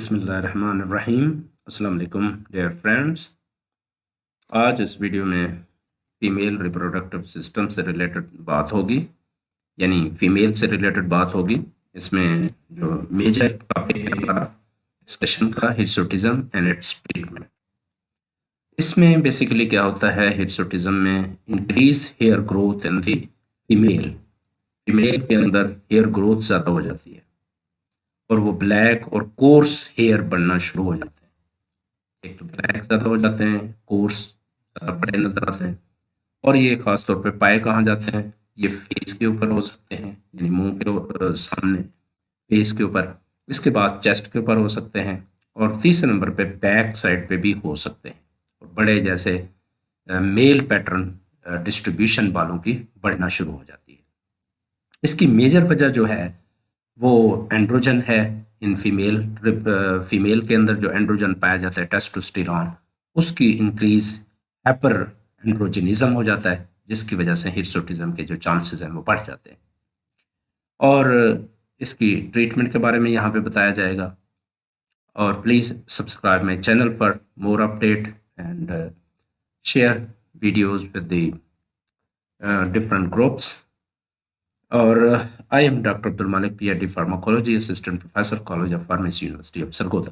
बिस्मिल्लाहिर्रहमानिर्रहीम। अस्सलाम वालेकुम डियर फ्रेंड्स। आज इस वीडियो में फीमेल रिप्रोडक्टिव सिस्टम से रिलेटेड बात होगी, यानी फीमेल से रिलेटेड बात होगी। इसमें जो मेजर टॉपिक है हमारा डिस्कशन का हिर्सुटिज्म एंड इट्स ट्रीटमेंट। इसमें बेसिकली क्या होता है, हिर्सुटिज्म में increase hair growth in the female. Female के अंदर हेयर ग्रोथ ज़्यादा हो जाती है और वो ब्लैक और कोर्स हेयर बनना शुरू हो जाते हैं। एक तो ब्लैक ज़्यादा हो जाते हैं, कोर्स ज़्यादा बड़े नज़र आते हैं। और ये खास तौर पे पाए कहाँ जाते हैं, ये फेस के ऊपर हो सकते हैं, यानी मुंह के सामने फेस के ऊपर। इसके बाद चेस्ट के ऊपर हो सकते हैं और तीसरे नंबर पे बैक साइड पे भी हो सकते हैं। और बड़े जैसे मेल पैटर्न डिस्ट्रीब्यूशन बालों की बढ़ना शुरू हो जाती है। इसकी मेजर वजह जो है वो एंड्रोजन है। इन फीमेल के अंदर जो एंड्रोजन पाया जाता है टेस्टोस्टेरॉन, उसकी इंक्रीज हाइपर एंड्रोजनिज्म हो जाता है, जिसकी वजह से हिर्सुटिज्म के जो चांसेस हैं वो बढ़ जाते हैं। और इसकी ट्रीटमेंट के बारे में यहाँ पे बताया जाएगा। और please subscribe my channel for more update and share videos with the different groups. और आई एम डॉक्टर अब्दुल मालिक, PhD pharmacology, assistant professor, college of pharmacy, university of Sargodha.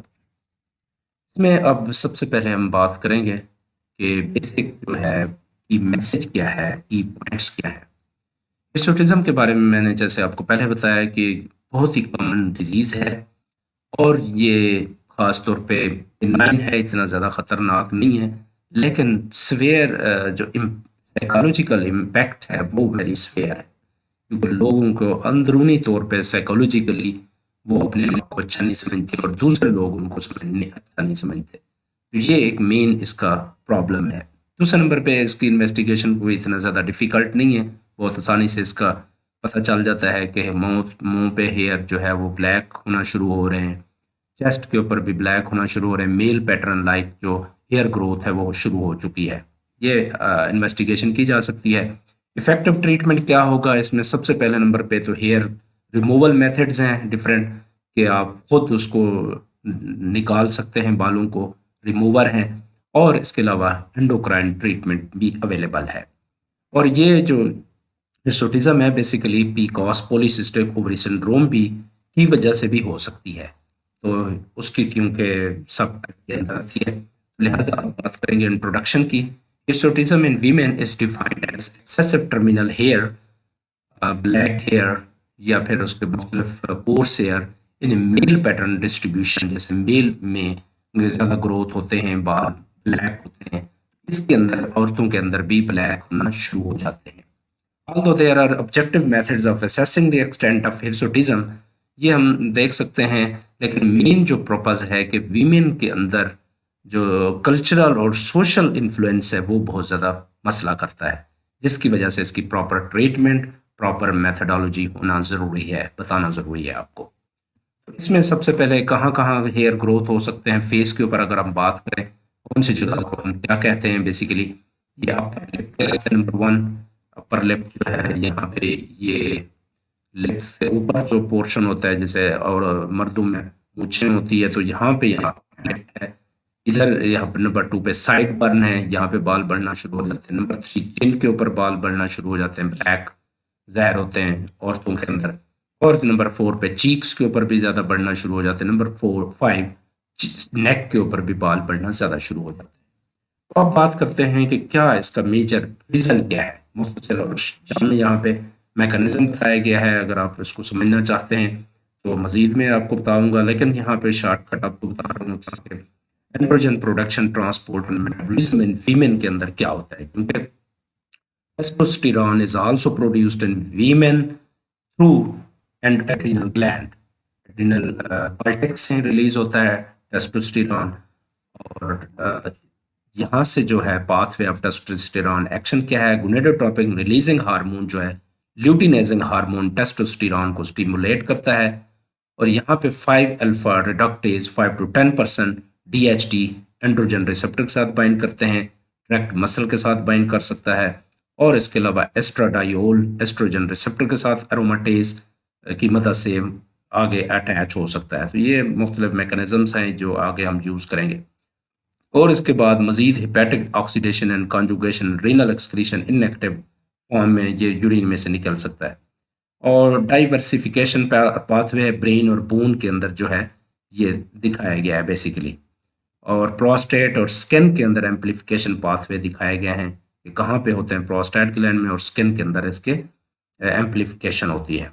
इसमें अब सबसे पहले हम बात करेंगे कि बेसिक जो है की मैसेज क्या है, की पॉइंट्स क्या है। हिर्सुटिज्म के बारे में मैंने जैसे आपको पहले बताया कि बहुत ही कॉमन डिजीज़ है और ये ख़ास तौर पे बेनाइन है, इतना ज़्यादा ख़तरनाक नहीं है, लेकिन स्वेयर जो साइकोलॉजिकल इम्पैक्ट है वो वेरी स्वेयर है, क्योंकि लोगों को अंदरूनी तौर पे साइकोलॉजिकली वो अपने आप को अच्छा नहीं समझते और दूसरे लोग उनको समझने अच्छा नहीं समझते। तो ये एक मेन इसका प्रॉब्लम है। दूसरे नंबर पे इसकी इन्वेस्टिगेशन कोई इतना ज़्यादा डिफ़िकल्ट नहीं है, बहुत आसानी से इसका पता चल जाता है कि मुंह पे हेयर जो है वो ब्लैक होना शुरू हो रहे हैं, चेस्ट के ऊपर भी ब्लैक होना शुरू हो रहे हैं, मेल पैटर्न लाइक जो हेयर ग्रोथ है वो शुरू हो चुकी है। ये इन्वेस्टिगेशन की जा सकती है। इफेक्टिव ट्रीटमेंट क्या होगा इसमें, सबसे पहले नंबर पे तो हेयर रिमूवल मेथड्स हैं डिफरेंट, कि आप खुद उसको निकाल सकते हैं, बालों को रिमूवर हैं। और इसके अलावा एंडोक्राइन ट्रीटमेंट भी अवेलेबल है। और ये जो हिर्सुटिज्म है बेसिकली पीकॉस पॉलीसिस्टिक ओवरी सिंड्रोम भी की वजह से भी हो सकती है, तो उसकी क्योंकि सब के अंदर आती है, लिहाजा आप बात करेंगे इंट्रोडक्शन की। Hirsutism in women is defined as excessive terminal hair, black hair या फिर उसके मुख्तलिफ coarse hair in male pattern distribution. जैसे मेल में ज़्यादा ग्रोथ होते हैं, बाल ब्लैक होते हैं, इसके अंदर औरतों के अंदर भी ब्लैक होना शुरू हो जाते हैं। Although there are objective methods of assessing the extent of hirsutism, ये हम देख सकते हैं, लेकिन मेन जो पर्पस है कि वीमेन के अंदर जो कल्चरल और सोशल इन्फ्लुएंस है वो बहुत ज़्यादा मसला करता है, जिसकी वजह से इसकी प्रॉपर ट्रीटमेंट, प्रॉपर मेथडोलॉजी होना ज़रूरी है, बताना ज़रूरी है आपको। तो इसमें सबसे पहले कहाँ कहाँ हेयर ग्रोथ हो सकते हैं फेस के ऊपर, अगर हम बात करें कौन सी जगह को हम क्या कहते हैं बेसिकली, ये आप नंबर 1 अपर लिप जो है, यहाँ पे ये लिप्स से ऊपर जो पोर्शन होता है, जैसे और मर्दों में मूछें होती है, तो यहाँ पे यहाँ lip है। इधर यहाँ पे नंबर 2 पे साइड बर्न है, यहाँ पे बाल बढ़ना शुरू हो जाते हैं। नंबर 3 चिन के ऊपर बाल बढ़ना शुरू हो जाते हैं, ब्लैक ज़ाहिर होते हैं औरतों के अंदर। और नंबर 4 पे चीक्स के ऊपर भी ज़्यादा बढ़ना शुरू हो जाते हैं। नंबर 5 नेक के ऊपर भी बाल बढ़ना ज़्यादा शुरू हो जाते हैं। तो अब बात करते हैं कि क्या इसका मेजर रीज़न क्या है। मुख्तसर और जामे यहाँ पे मैकेनिज्म बताया गया है, अगर आप इसको समझना चाहते हैं तो मज़ीद में आपको बताऊंगा, लेकिन यहाँ पे शॉर्टकट आपको बता रहा हूँ ताकि एंड्रोजन प्रोडक्शन, ट्रांसपोर्ट और मेटाबॉलिज्म इन फीमेल के अंदर क्या होता है, क्योंकि testosterone is also produced in women through and adrenal gland. Adrenal cortex से रिलीज होता है टेस्टोस्टेरॉन, और यहाँ से जो है पाथवे ऑफ टेस्टोस्टेरॉन एक्शन क्या है, गोनेडोट्रोपिक रिलीजिंग हार्मोन जो है ल्यूटिनाइजिंग हार्मोन टेस्टोस्टेरॉन को स्टिमुलेट करता है। और यहाँ पे 5 alpha reductase 5 to 10% DHT androgen receptor के साथ बाइंड करते हैं, डायरेक्ट मसल के साथ बाइंड कर सकता है। और इसके अलावा एस्ट्राडायोल एस्ट्रोजन रिसेप्टर के साथ एरोमाटेज की मदद से आगे अटैच हो सकता है। तो ये मुख्तलिफ मैकेनिज़म्स हैं जो आगे हम यूज़ करेंगे। और इसके बाद मज़ीद hepatic oxidation and conjugation, renal excretion inactive form में ये यूरिन में से निकल सकता है। और डाइवर्सिफिकेशन पाथवे ब्रेन और बोन के अंदर जो है ये दिखाया गया है बेसिकली। और प्रोस्टेट और स्किन के अंदर एम्पलीफिकेशन पाथवे दिखाए गए हैं कि कहाँ पे होते हैं, प्रोस्टेट ग्लैंड में और स्किन के अंदर इसके एम्पलीफिकेशन होती है।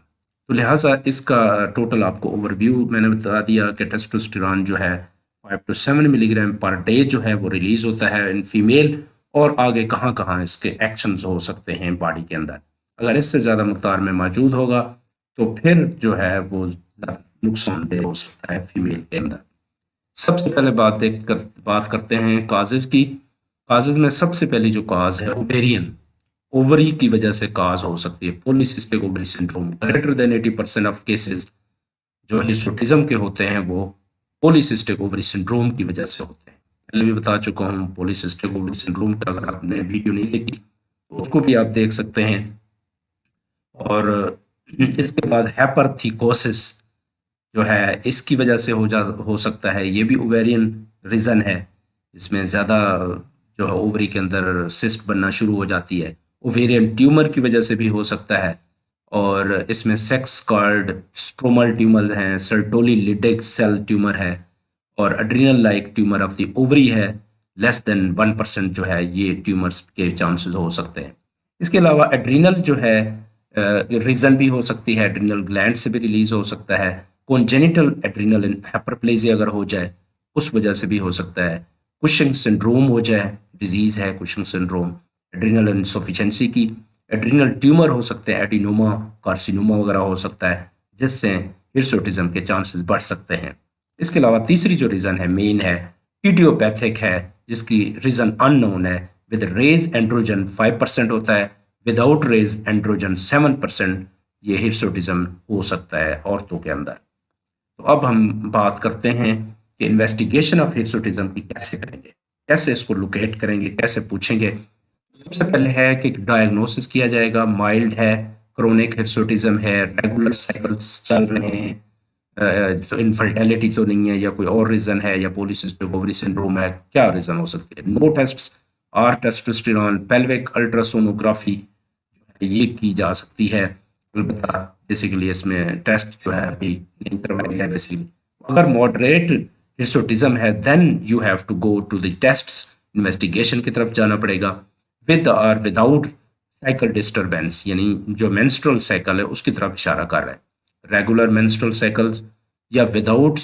तो लिहाजा इसका टोटल आपको ओवरव्यू मैंने बता दिया कि टेस्टोस्टेरोन जो है 5 to 7 मिलीग्राम पर डे जो है वो रिलीज होता है इन फीमेल, और आगे कहाँ कहाँ इसके एक्शंस हो सकते हैं बॉडी के अंदर। अगर इससे ज़्यादा मकदार में मौजूद होगा तो फिर जो है वो नुकसानदेह हो सकता है फीमेल के अंदर। सबसे पहले बात करते हैं काजेज की। काजेज में सबसे पहली जो काज है ओवेरियन, ओवरी की वजह से काज हो सकती है polycystic ovary syndrome. Greater than 80% of cases जो हिर्सुटिज्म के होते हैं वो पॉलीसिस्टिक ओवरी सिंड्रोम की वजह से होते हैं। पहले भी बता चुका हूँ पॉलीसिस्टिक ओवरी सिंड्रोम का, अगर आपने वीडियो नहीं देखी तो उसको भी आप देख सकते हैं। और इसके बाद हैपरथिकोसिस जो है इसकी वजह से हो सकता है, ये भी ओवेरियन रीजन है जिसमें ज़्यादा जो है ओवरी के अंदर सिस्ट बनना शुरू हो जाती है। ओवेरियन ट्यूमर की वजह से भी हो सकता है, और इसमें सेक्स कॉल्ड स्ट्रोमल ट्यूमर हैं, सर्टोली लिडिक सेल ट्यूमर है, और adrenal like tumour of the ovary है। लेस देन 1% जो है ये ट्यूमर्स के चांसेस हो सकते हैं। इसके अलावा एड्रिनल जो है रीज़न भी हो सकती है, एड्रिनल ग्लैंड से भी रिलीज हो सकता है। कॉन्जेनिटल एड्रिनल हाइपरप्लेजिया अगर हो जाए उस वजह से भी हो सकता है। कुशिंग सिंड्रोम हो जाए, डिजीज़ है कुशिंग सिंड्रोम, एड्रिनल इनसफिशिएंसी की। एड्रिनल ट्यूमर हो सकते हैं, एडिनोमा कार्सिनोमा वगैरह हो सकता है, जिससे हिर्सुटिज्म के चांसेस बढ़ सकते हैं। इसके अलावा तीसरी जो रीज़न है मेन है इडियोपैथिक है, जिसकी रीज़न अननोन है। विद रेज एंड्रोजन 5% होता है, विदाउट रेज एंड्रोजन 7% ये हिर्सुटिज्म हो सकता है औरतों के अंदर। तो अब हम बात करते हैं कि इन्वेस्टिगेशन ऑफ हिर्सुटिज्म की कैसे करेंगे, कैसे इसको लोकेट करेंगे, कैसे पूछेंगे। सबसे पहले है कि डायग्नोसिस किया जाएगा, माइल्ड है, क्रोनिक हिर्सुटिज्म है, रेगुलर साइकिल्स चल रहे हैं, तो इनफर्टिलिटी तो नहीं है, या कोई और रीजन है, या पॉलीसिस्टिक ओवरी सिंड्रोम है, क्या रीजन हो सकती है। No tests are testosterone, pelvic ultrasonography ये की जा सकती है। अलबत्ता बेसिकली इसमें टेस्ट जो है अभी नहीं करवाया गया बेसिकली। अगर मॉडरेट हिर्सुटिज्म है then you have to go to the tests, investigation की तरफ जाना पड़ेगा। विद और विदाउट साइकिल डिस्टर्बेंस, यानी जो मेंस्ट्रुअल साइकिल है उसकी तरफ इशारा कर रहा है। रेगुलर मेंस्ट्रुअल साइकिल्स या विदाउट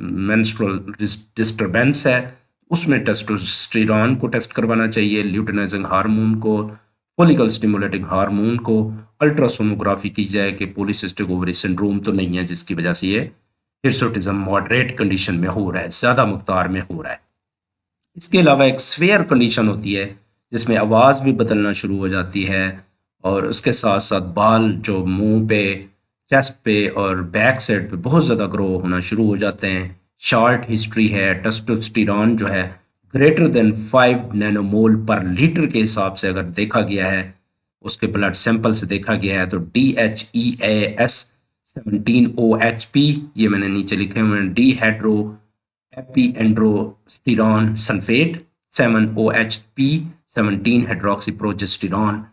मेंस्ट्रुअल डिस्टर्बेंस है उसमें टेस्टोस्टेरोन को टेस्ट करवाना चाहिए, ल्यूटिनाइजिंग हार्मोन को, फॉलिकल स्टिमुलेटिंग हार्मोन को, अल्ट्रासोनोग्राफी की जाए कि पॉलीसिस्टिक ओवरी सिंड्रोम तो नहीं है जिसकी वजह से ये हिर्सुटिज्म मॉडरेट कंडीशन में हो रहा है, ज़्यादा मकदार में हो रहा है। इसके अलावा एक स्वेयर कंडीशन होती है जिसमें आवाज़ भी बदलना शुरू हो जाती है, और उसके साथ साथ बाल जो मुंह पे, चेस्ट पे और बैक साइड पे बहुत ज़्यादा ग्रो होना शुरू हो जाते हैं। शॉर्ट हिस्ट्री है, टेस्टोस्टेरोन जो है ग्रेटर देन 5 नैनोमोल पर लीटर के हिसाब से अगर देखा गया है, उसके ब्लड सैंपल से देखा गया है, तो DHEAS 17OHP, ये मैंने नीचे लिखे हुए हैं, डी हेड्रो एपीएंड्रोस्टेरोन सल्फेट 7OHP 17 हाइड्रोक्सीप्रोजेस्टेरोन,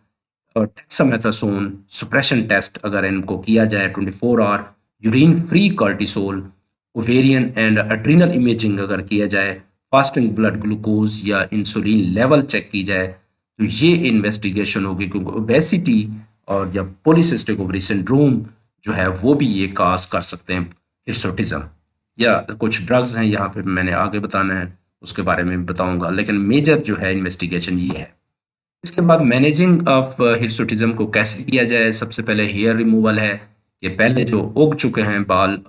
और डेक्सामेथासोन सुप्रेशन टेस्ट अगर इनको किया जाए 24 hour, urine free cortisol, ovarian and adrenal imaging अगर किया जाए, फास्टिंग ब्लड ग्लूकोज या इंसुलिन लेवल चेक की जाए, तो ये इन्वेस्टिगेशन होगी। क्योंकि ओबेसिटी और या पॉलीसिस्टिक ओवरी सिंड्रोम जो है वो भी ये काज कर सकते हैं हिर्सुटिज्म। या कुछ ड्रग्स हैं यहाँ पे मैंने आगे बताना है, उसके बारे में बताऊंगा, लेकिन मेजर जो है इन्वेस्टिगेशन ये है। इसके बाद मैनेजिंग ऑफ हिर्सुटिज्म को कैसे किया जाए। सबसे पहले हेयर रिमूवल है, कि पहले जो उग चुके हैं बाल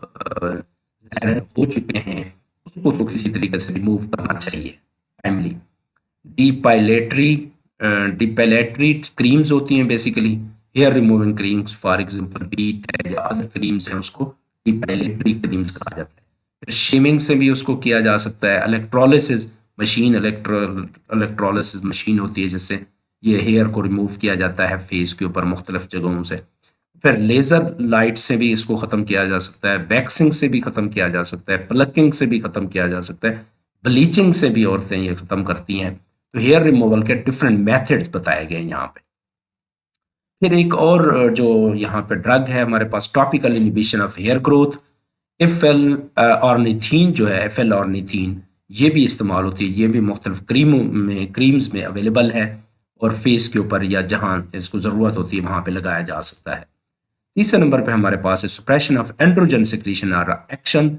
हो चुके हैं उसको तो किसी तरीके से रिमूव करना चाहिए टाइमली। डीपाइलेटरी डीपाइलेटरी क्रीम्स होती हैं basically, hair removing creams, for example Veet है या अदर क्रीम्स हैं, उसको डीपाइलेटरी क्रीम्स कहा जाता है। फिर शेमिंग से भी उसको किया जा सकता है। इलेक्ट्रोलिसिस मशीन, इलेक्ट्रोलिसिस मशीन होती है जिससे ये हेयर को रिमूव किया जाता है फेस के ऊपर मुख्तलिफ जगहों से। फिर लेज़र लाइट से भी इसको ख़त्म किया जा सकता है, वैक्सिंग से भी ख़त्म किया जा सकता है, प्लकिंग से भी ख़त्म किया जा सकता है, ब्लीचिंग से भी औरतें ये ख़त्म करती हैं। तो हेयर रिमूवल के डिफरेंट मेथड्स बताए गए यहाँ पे। फिर एक और जो यहाँ पे ड्रग है हमारे पास, topical inhibition of hair growth, eflornithine जो है, एफएल ऑर्निथीन, ये भी इस्तेमाल होती है। ये भी मुख्तलिफ क्रीम्स में अवेलेबल है और फेस के ऊपर या जहाँ इसको ज़रूरत होती है वहाँ पे लगाया जा सकता है। तीसरे नंबर पे हमारे पास है सुप्रेशन ऑफ एंड्रोजन सिक्रीशन और एक्शन,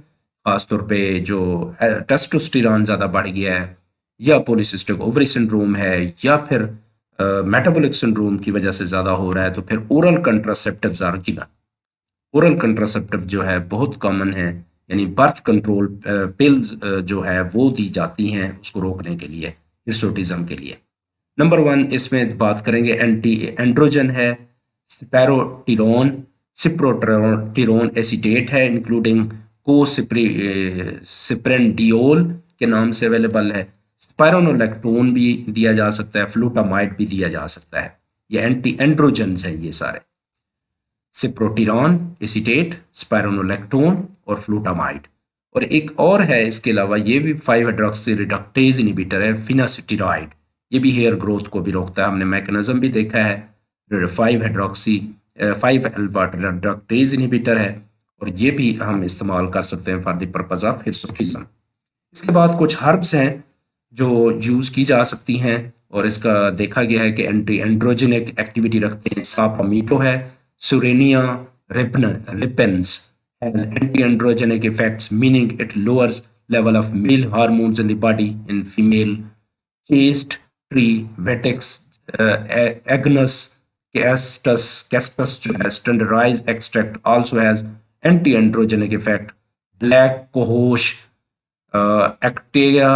खासतौर पे जो टेस्टोस्टेरोन ज़्यादा बढ़ गया है या पॉलीसिस्टिक ओवरी सिंड्रोम है या फिर मेटाबॉलिक सिंड्रोम की वजह से ज़्यादा हो रहा है, तो फिर oral contraceptives are given. Oral contraceptive जो है बहुत कॉमन है, यानी बर्थ कंट्रोल पिल्स जो है वो दी जाती हैं उसको रोकने के लिए, हिर्सुटिज्म के लिए। नंबर 1 इसमें बात करेंगे एंटी एंड्रोजन है, स्पैरोटिरोन, सिप्रोटिरोन एसीटेट है, इंक्लूडिंग सिप्रेंडियोल के नाम से अवेलेबल है। स्पाइरोनोलैक्टोन भी दिया जा सकता है, फ्लूटामाइड भी दिया जा सकता है। ये एंटी एंड्रोजन्स हैं ये सारे, सिप्रोटिरोन एसीटेट, स्पाइरोनोलैक्टोन और फ्लूटामाइड। और एक और है इसके अलावा, ये भी 5 हाइड्रोक्सी रिडक्टेज इनहिबिटर है, फिनासिटिराइड। ये भी हेयर ग्रोथ को भी रोकता है, हमने मैकेनिज्म भी देखा है। 5 अल्फा रिडक्टेज इनहिबिटर है और ये भी हम इस्तेमाल कर सकते हैं for the purpose of hirsutism. इसके बाद कुछ हर्ब्स हैं जो यूज़ की जा सकती हैं और इसका देखा गया है कि एंटी एंड्रोजेनिक एक्टिविटी रखते हैं। सापामीटो है, सुरेनिया रिपेंस has anti-androgenic effects, meaning it lowers level of male hormones in the body. In female, chaste tree, Vetex, Agnus castus जो है, standardized extract also has anti-androgenic effect. Black cohosh, Actea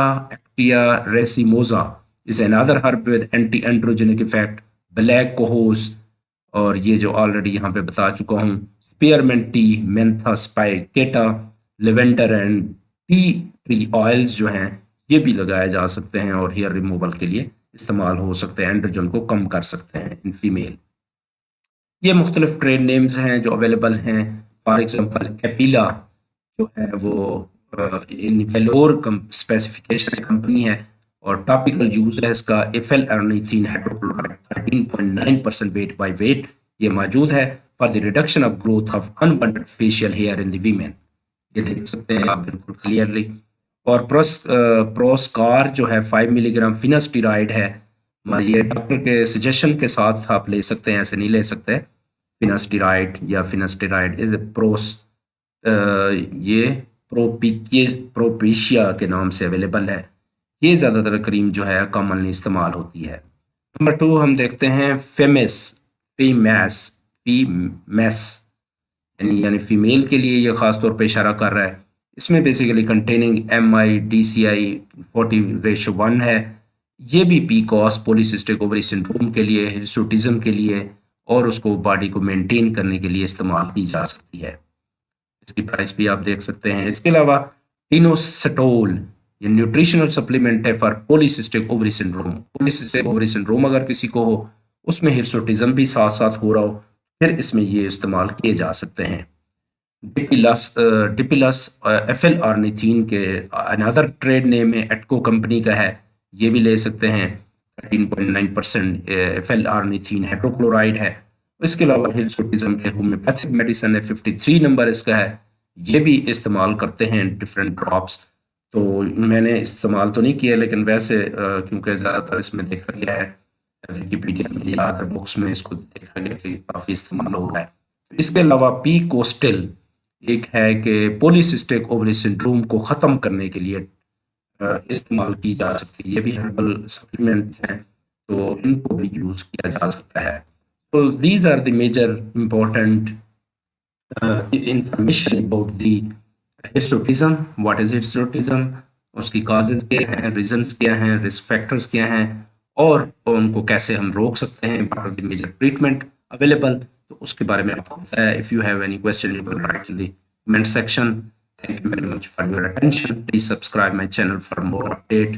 racemosa is another herb with anti-androgenic effect. Black cohosh, और ये जो already यहाँ पे बता चुका हूँ, spearmint tea, Mentha spicata, lavender and tea tree oils जो हैं ये भी लगाए जा सकते हैं और हेयर रिमूवल के लिए इस्तेमाल हो सकते हैं, एंड्रोजन को कम कर सकते हैं इन फीमेल। ये मुख्तलिफ ट्रेड नेम्स हैं जो अवेलेबल हैं। फॉर एग्जांपल एपिला जो है वो इन वेलोर स्पेसिफिकेशन कंपनी है और टॉपिकल यूज है इसका FL ornithine hydrochloride 13.9% weight by weight ये मौजूद है for the reduction of growth of unwanted facial here in the women. ये देख सकते हैं आप बिल्कुल क्लियरली। और प्रोस्कार जो है 5 मिलीग्राम फिनास्टिराइड है, ये डॉक्टर के सजेशन के साथ आप ले सकते हैं, ऐसे नहीं ले सकते। फिनास्टिराइड या फिनास्टिराइड इज ये प्रोपेशिया के नाम से अवेलेबल है। ये ज़्यादातर क्रीम जो है कॉमनली इस्तेमाल होती है। नंबर 2 हम देखते हैं फीमैस यानी फीमेल के लिए ये ख़ास तौर पे इशारा कर रहा है। इसमें बेसिकली कंटेनिंग MIDCI 40:1 है। ये भी पीकॉस, पॉलीसिस्टिक ओवरी सिंड्रोम के लिए, हिर्सुटिज्म के लिए और उसको बॉडी को मेंटेन करने के लिए इस्तेमाल की जा सकती है। इसकी प्राइस भी आप देख सकते हैं। इसके अलावा टिनोस्टोल ये न्यूट्रिशनल सप्लीमेंट है for polycystic ovary syndrome. Polycystic ovary syndrome अगर किसी को हो, उसमें हिर्सुटिज्म भी साथ साथ हो रहा हो, फिर इसमें ये इस्तेमाल किए जा सकते हैं। डिपिलस एफएल ऑर्निथीन के अनदर ट्रेड नेम है, एटको कंपनी का है, ये भी ले सकते हैं। 13.9% एफएल ऑर्निथीन हाइड्रोक्लोराइड है। इसके अलावा हिर्सुटिज्म के होम्योपैथिक मेडिसिन है, 53 नंबर इसका है, ये भी इस्तेमाल करते हैं डिफरेंट ड्रॉप्स। तो मैंने इस्तेमाल तो नहीं किया, लेकिन वैसे क्योंकि ज़्यादातर इसमें देखा गया है विकिपीडिया में या अदर बुक्स में इसको देखा गया कि काफ़ी इस्तेमाल हो रहा है। इसके अलावा पी कोस्टिल एक है कि पॉलीसिस्टिक ओवरी सिंड्रोम को ख़त्म करने के लिए इस्तेमाल की जा सकती है। ये भी हर्बल सप्लीमेंट्स हैं तो इनको भी यूज़ किया जा सकता है। तो these are the major important information about the hirsutism. What is hirsutism, उसकी काजेज क्या हैं, रीजंस क्या हैं, रिस्क फैक्टर्स क्या हैं और उनको कैसे हम रोक सकते हैं, what are the major treatment available, तो उसके बारे में आपको बताया है। If you have any question you can write in the comment section. Thank you very much for your attention. Please subscribe my channel for more update.